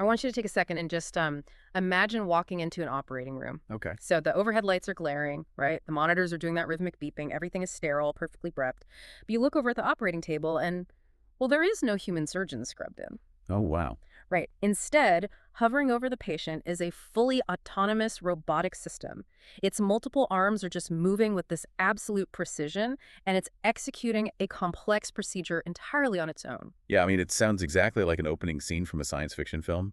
I want you to take a second and just imagine walking into an operating room. Okay. So the overhead lights are glaring, right? The monitors are doing that rhythmic beeping. Everything is sterile, perfectly prepped. But you look over at the operating table and, well, there is no human surgeon scrubbed in. Oh, wow. Right. Instead, hovering over the patient is a fully autonomous robotic system. Its multiple arms are just moving with this absolute precision, and it's executing a complex procedure entirely on its own. Yeah, I mean, it sounds exactly like an opening scene from a science fiction film.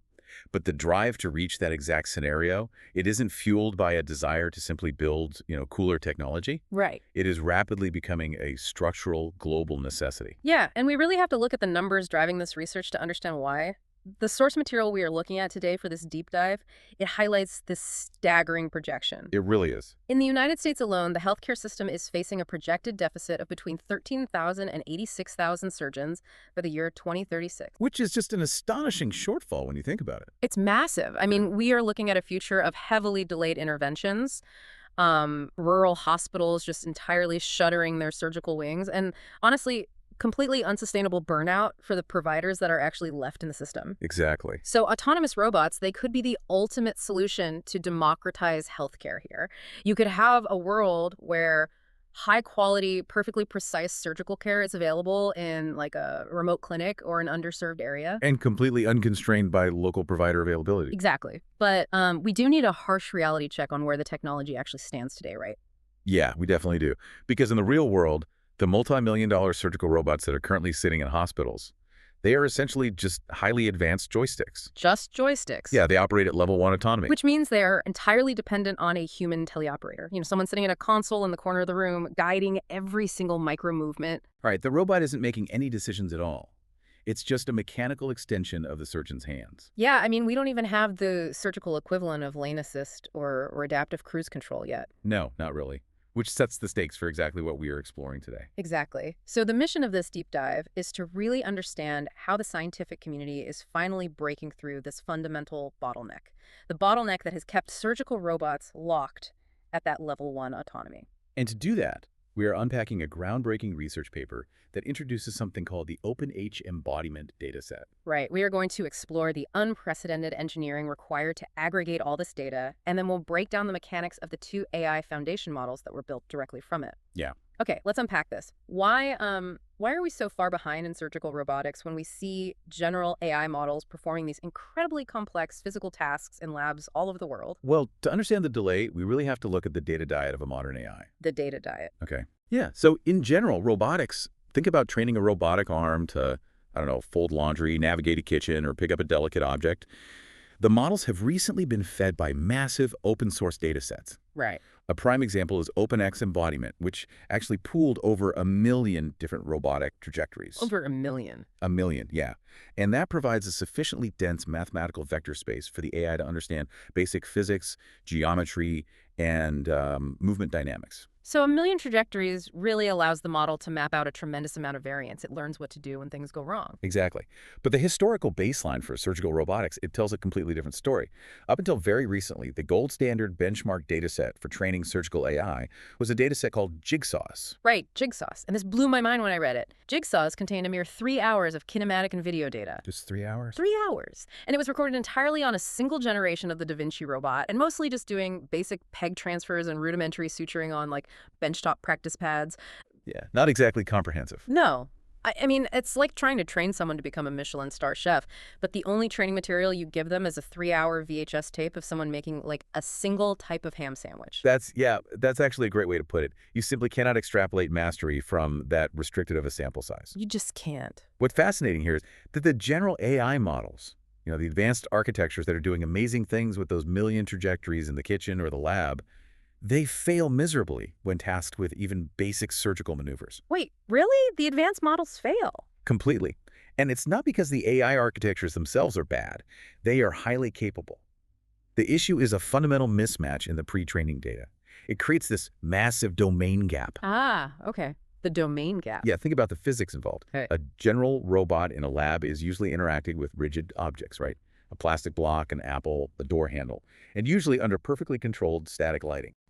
But the drive to reach that exact scenario, it isn't fueled by a desire to simply build, cooler technology. Right. It is rapidly becoming a structural global necessity. Yeah, and we really have to look at the numbers driving this research to understand why. The source material we are looking at today for this deep dive, it highlights this staggering projection. It really is. In the United States alone, the healthcare system is facing a projected deficit of between 13,000 and 86,000 surgeons for the year 2036. Which is just an astonishing shortfall when you think about it. It's massive. I mean, we are looking at a future of heavily delayed interventions, rural hospitals just entirely shuttering their surgical wings, and honestly, completely unsustainable burnout for the providers that are actually left in the system. Exactly. So autonomous robots, they could be the ultimate solution to democratize healthcare here. You could have a world where high quality, perfectly precise surgical care is available in like a remote clinic or an underserved area. And completely unconstrained by local provider availability. Exactly. But we do need a harsh reality check on where the technology actually stands today, right? Yeah, we definitely do. Because in the real world, the multi-million-dollar surgical robots that are currently sitting in hospitals, they are essentially just highly advanced joysticks. Just joysticks. Yeah, they operate at level 1 autonomy. Which means they're entirely dependent on a human teleoperator. Someone sitting at a console in the corner of the room, guiding every single micro movement. All right, the robot isn't making any decisions at all. It's just a mechanical extension of the surgeon's hands. Yeah, I mean, we don't even have the surgical equivalent of lane assist or adaptive cruise control yet. No, not really. Which sets the stakes for exactly what we are exploring today. Exactly. So the mission of this deep dive is to really understand how the scientific community is finally breaking through this fundamental bottleneck. The bottleneck that has kept surgical robots locked at that level 1 autonomy. And to do that, we are unpacking a groundbreaking research paper that introduces something called the Open-H-Embodiment dataset. Right. We are going to explore the unprecedented engineering required to aggregate all this data, and then we'll break down the mechanics of the 2 AI foundation models that were built directly from it. Yeah. Okay, let's unpack this. Why are we so far behind in surgical robotics when we see general AI models performing these incredibly complex physical tasks in labs all over the world? Well, to understand the delay, we really have to look at the data diet of a modern AI. The data diet. Okay. Yeah, so in general, robotics, think about training a robotic arm to, fold laundry, navigate a kitchen, or pick up a delicate object. The models have recently been fed by massive open-source data sets. Right. A prime example is Open-H-Embodiment, which actually pooled over 1 million different robotic trajectories. Over 1 million. 1 million, yeah. And that provides a sufficiently dense mathematical vector space for the AI to understand basic physics, geometry, and movement dynamics. So 1 million trajectories really allows the model to map out a tremendous amount of variance. It learns what to do when things go wrong. Exactly. But the historical baseline for surgical robotics, it tells a completely different story. Up until very recently, the gold standard benchmark dataset for training surgical AI was a dataset called Jigsaws. Right, Jigsaws. And this blew my mind when I read it. Jigsaws contained a mere 3 hours of kinematic and video data. Just 3 hours? 3 hours. And it was recorded entirely on a single generation of the Da Vinci robot, and mostly just doing basic peg transfers and rudimentary suturing on benchtop practice pads. Yeah, not exactly comprehensive. No. I mean, it's like trying to train someone to become a Michelin star chef, but the only training material you give them is a 3-hour VHS tape of someone making a single type of ham sandwich. That's actually a great way to put it. You simply cannot extrapolate mastery from that restricted of a sample size. You just can't. What's fascinating here is that the general AI models, the advanced architectures that are doing amazing things with those million trajectories in the kitchen or the lab, they fail miserably when tasked with even basic surgical maneuvers. Wait, really? The advanced models fail? Completely. And it's not because the AI architectures themselves are bad. They are highly capable. The issue is a fundamental mismatch in the pre-training data. It creates this massive domain gap. Ah, okay. The domain gap. Yeah, think about the physics involved. Hey. A general robot in a lab is usually interacting with rigid objects, right? A plastic block, an apple, a door handle, and usually under perfectly controlled static lighting.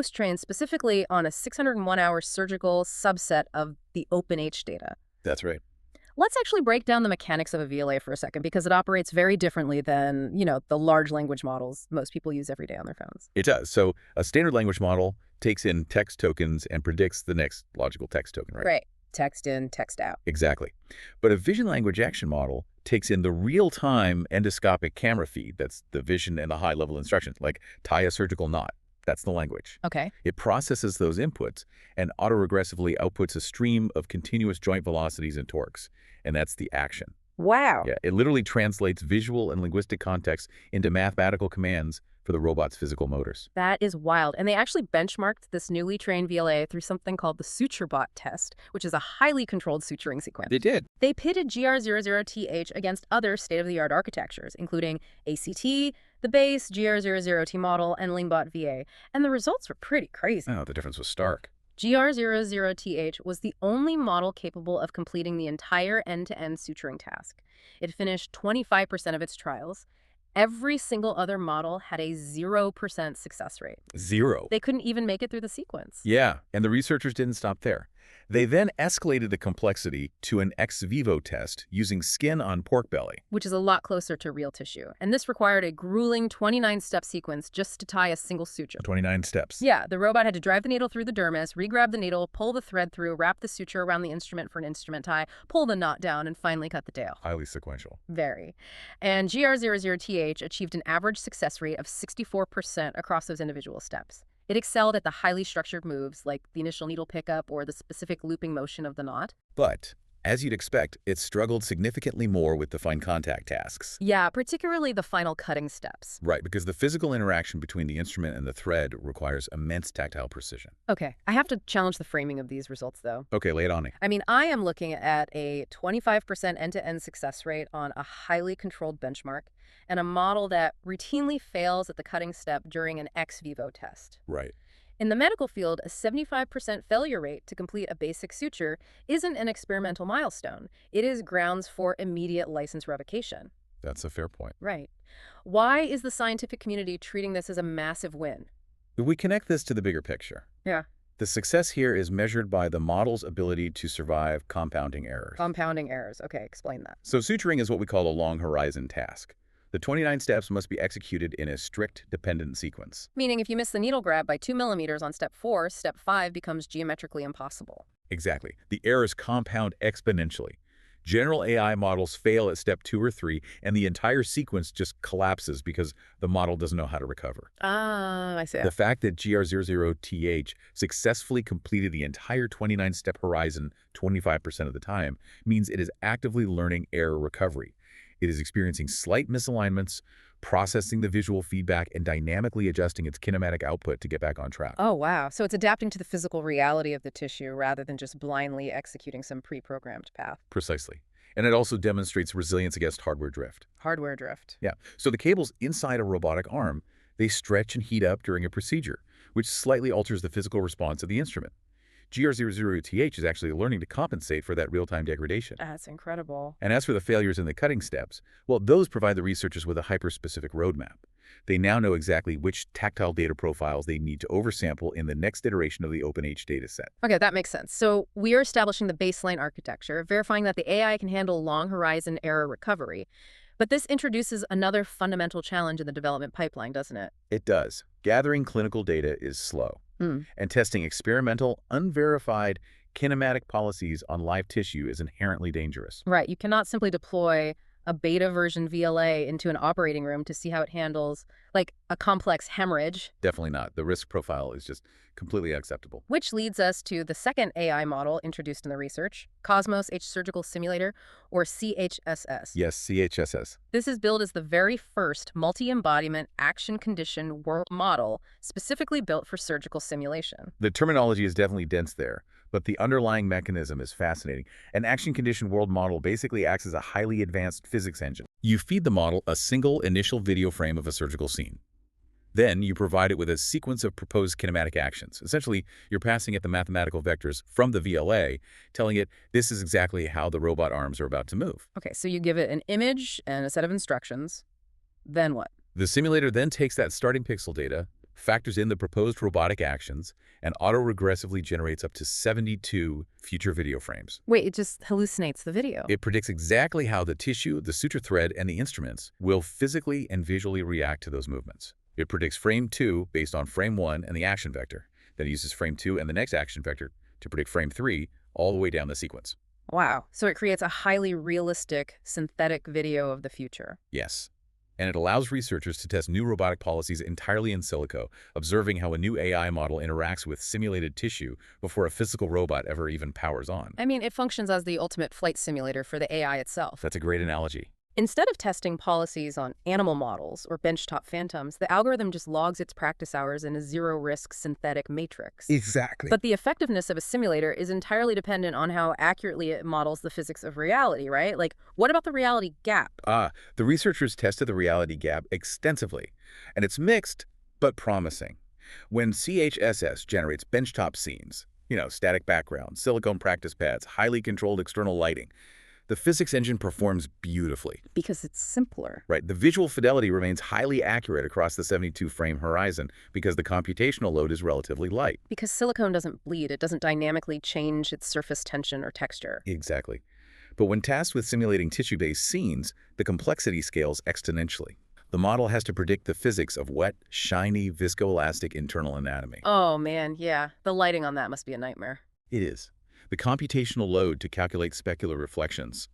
most trained specifically on a 601-hour surgical subset of the Open-H data. That's right. Let's actually break down the mechanics of a VLA for a second because it operates very differently than, the large language models most people use every day on their phones. It does. So a standard language model takes in text tokens and predicts the next logical text token, right? Right. Text in, text out. Exactly. But a vision language action model takes in the real-time endoscopic camera feed. That's the vision and the high-level instructions, like tie a surgical knot. That's the language. Okay. It processes those inputs and autoregressively outputs a stream of continuous joint velocities and torques. And that's the action. Wow. Yeah, it literally translates visual and linguistic context into mathematical commands for the robot's physical motors. That is wild. And they actually benchmarked this newly trained VLA through something called the SutureBot test, which is a highly controlled suturing sequence. They did. They pitted 𝗖𝗎 against other state-of-the-art architectures, including ACT, the base, 𝗖𝗎 model, and LingBot-VA. And the results were pretty crazy. Oh, the difference was stark. 𝗖𝗎 was the only model capable of completing the entire end-to-end suturing task. It finished 25% of its trials. Every single other model had a 0% success rate. 0. They couldn't even make it through the sequence. Yeah, and the researchers didn't stop there. They then escalated the complexity to an ex vivo test using skin on pork belly. Which is a lot closer to real tissue. And this required a grueling 29-step sequence just to tie a single suture. 29 steps. Yeah, the robot had to drive the needle through the dermis, re-grab the needle, pull the thread through, wrap the suture around the instrument for an instrument tie, pull the knot down, and finally cut the tail. Highly sequential. Very. And 𝗖𝗎 achieved an average success rate of 64% across those individual steps. It excelled at the highly structured moves, like the initial needle pickup or the specific looping motion of the knot. But, as you'd expect, it struggled significantly more with the fine contact tasks. Yeah, particularly the final cutting steps. Right, because the physical interaction between the instrument and the thread requires immense tactile precision. Okay, I have to challenge the framing of these results, though. Okay, lay it on me. I mean, I am looking at a 25% end-to-end success rate on a highly controlled benchmark and a model that routinely fails at the cutting step during an ex vivo test. Right. In the medical field, a 75% failure rate to complete a basic suture isn't an experimental milestone. It is grounds for immediate license revocation. That's a fair point. Right. Why is the scientific community treating this as a massive win? If we connect this to the bigger picture, Yeah. the success here is measured by the model's ability to survive compounding errors. Compounding errors. Okay, explain that. So suturing is what we call a long horizon task. The 29 steps must be executed in a strict dependent sequence. Meaning if you miss the needle grab by 2 millimeters on step 4, step 5 becomes geometrically impossible. Exactly. The errors compound exponentially. General AI models fail at step 2 or 3, and the entire sequence just collapses because the model doesn't know how to recover. Ah, I see. The fact that 𝗖𝗎 successfully completed the entire 29-step horizon 25% of the time means it is actively learning error recovery. It is experiencing slight misalignments, processing the visual feedback, and dynamically adjusting its kinematic output to get back on track. Oh, wow. So it's adapting to the physical reality of the tissue rather than just blindly executing some pre-programmed path. Precisely. And it also demonstrates resilience against hardware drift. Hardware drift. Yeah. So the cables inside a robotic arm, they stretch and heat up during a procedure, which slightly alters the physical response of the instrument. 𝗖𝗎 is actually learning to compensate for that real-time degradation. That's incredible. And as for the failures in the cutting steps, well, those provide the researchers with a hyper-specific roadmap. They now know exactly which tactile data profiles they need to oversample in the next iteration of the Open-H dataset. Okay, that makes sense. So we are establishing the baseline architecture, verifying that the AI can handle long-horizon error recovery. But this introduces another fundamental challenge in the development pipeline, doesn't it? It does. Gathering clinical data is slow. And testing experimental, unverified, kinematic policies on live tissue is inherently dangerous. Right. You cannot simply deploy a beta version VLA into an operating room to see how it handles, like, a complex hemorrhage. Definitely not. The risk profile is just completely unacceptable. Which leads us to the second AI model introduced in the research, Cosmos-H Surgical Simulator, or CHSS. Yes, CHSS. This is billed as the very first multi-embodiment action condition world model specifically built for surgical simulation. The terminology is definitely dense there, but the underlying mechanism is fascinating. An action condition world model basically acts as a highly advanced physics engine. You feed the model a single initial video frame of a surgical scene. Then you provide it with a sequence of proposed kinematic actions. Essentially, you're passing it the mathematical vectors from the VLA, telling it this is exactly how the robot arms are about to move. Okay, so you give it an image and a set of instructions. Then what? The simulator then takes that starting pixel data, factors in the proposed robotic actions, and auto-regressively generates up to 72 future video frames. Wait, it just hallucinates the video. It predicts exactly how the tissue, the suture thread, and the instruments will physically and visually react to those movements. It predicts frame 2 based on frame 1 and the action vector. Then it uses frame 2 and the next action vector to predict frame 3 all the way down the sequence. Wow. So it creates a highly realistic synthetic video of the future. Yes. And it allows researchers to test new robotic policies entirely in silico, observing how a new AI model interacts with simulated tissue before a physical robot ever even powers on. I mean, it functions as the ultimate flight simulator for the AI itself. That's a great analogy. Instead of testing policies on animal models or benchtop phantoms, the algorithm just logs its practice hours in a zero-risk synthetic matrix. Exactly. But the effectiveness of a simulator is entirely dependent on how accurately it models the physics of reality, right? Like, what about the reality gap? The researchers tested the reality gap extensively, and it's mixed but promising. When CHSS generates benchtop scenes, static background, silicone practice pads, highly controlled external lighting, the physics engine performs beautifully. Because it's simpler. Right. The visual fidelity remains highly accurate across the 72-frame horizon because the computational load is relatively light. Because silicone doesn't bleed, it doesn't dynamically change its surface tension or texture. Exactly. But when tasked with simulating tissue-based scenes, the complexity scales exponentially. The model has to predict the physics of wet, shiny, viscoelastic internal anatomy. Oh, man, yeah. The lighting on that must be a nightmare. It is. The computational load to calculate specular reflections,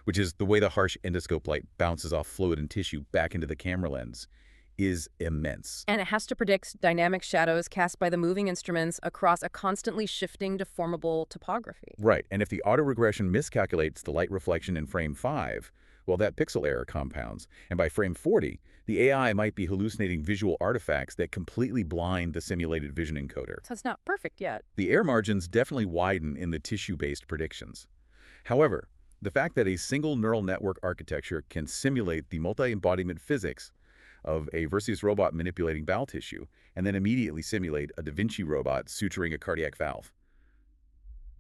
which is the way the harsh endoscope light bounces off fluid and tissue back into the camera lens, is immense. And it has to predict dynamic shadows cast by the moving instruments across a constantly shifting, deformable topography. Right, and if the autoregression miscalculates the light reflection in frame 5, well, that pixel error compounds, and by frame 40, the AI might be hallucinating visual artifacts that completely blind the simulated vision encoder. So it's not perfect yet. The error margins definitely widen in the tissue-based predictions. However, the fact that a single neural network architecture can simulate the multi-embodiment physics of a Versius robot manipulating bowel tissue and then immediately simulate a Da Vinci robot suturing a cardiac valve,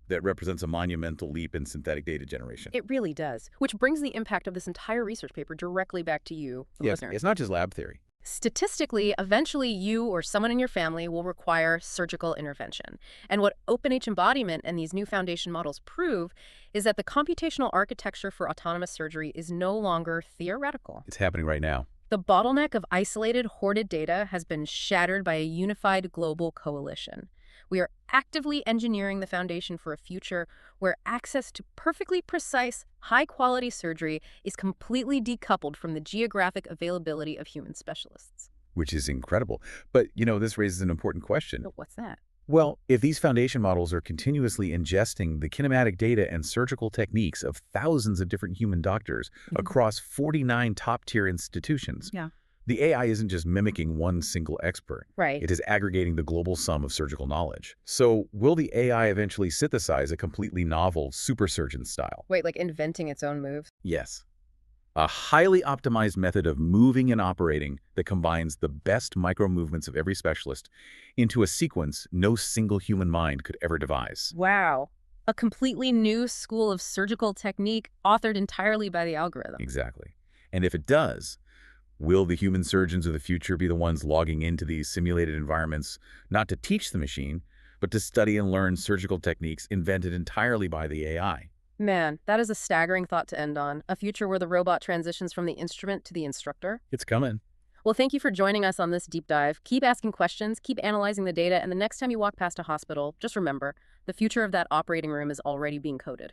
that represents a monumental leap in synthetic data generation. It really does, which brings the impact of this entire research paper directly back to you, the listener. It's not just lab theory. Statistically, eventually you or someone in your family will require surgical intervention. And what Open-H-Embodiment and these new foundation models prove is that the computational architecture for autonomous surgery is no longer theoretical. It's happening right now. The bottleneck of isolated, hoarded data has been shattered by a unified global coalition. We are actively engineering the foundation for a future where access to perfectly precise, high-quality surgery is completely decoupled from the geographic availability of human specialists. Which is incredible. But, this raises an important question. But what's that? Well, if these foundation models are continuously ingesting the kinematic data and surgical techniques of thousands of different human doctors across 49 top-tier institutions, the AI isn't just mimicking one single expert. Right. It is aggregating the global sum of surgical knowledge. So will the AI eventually synthesize a completely novel super surgeon style? Wait, like inventing its own moves? Yes. A highly optimized method of moving and operating that combines the best micro movements of every specialist into a sequence no single human mind could ever devise. Wow. A completely new school of surgical technique authored entirely by the algorithm. Exactly. And if it does, will the human surgeons of the future be the ones logging into these simulated environments, not to teach the machine, but to study and learn surgical techniques invented entirely by the AI? Man, that is a staggering thought to end on. A future where the robot transitions from the instrument to the instructor. It's coming. Well, thank you for joining us on this deep dive. Keep asking questions, keep analyzing the data, and the next time you walk past a hospital, just remember, the future of that operating room is already being coded.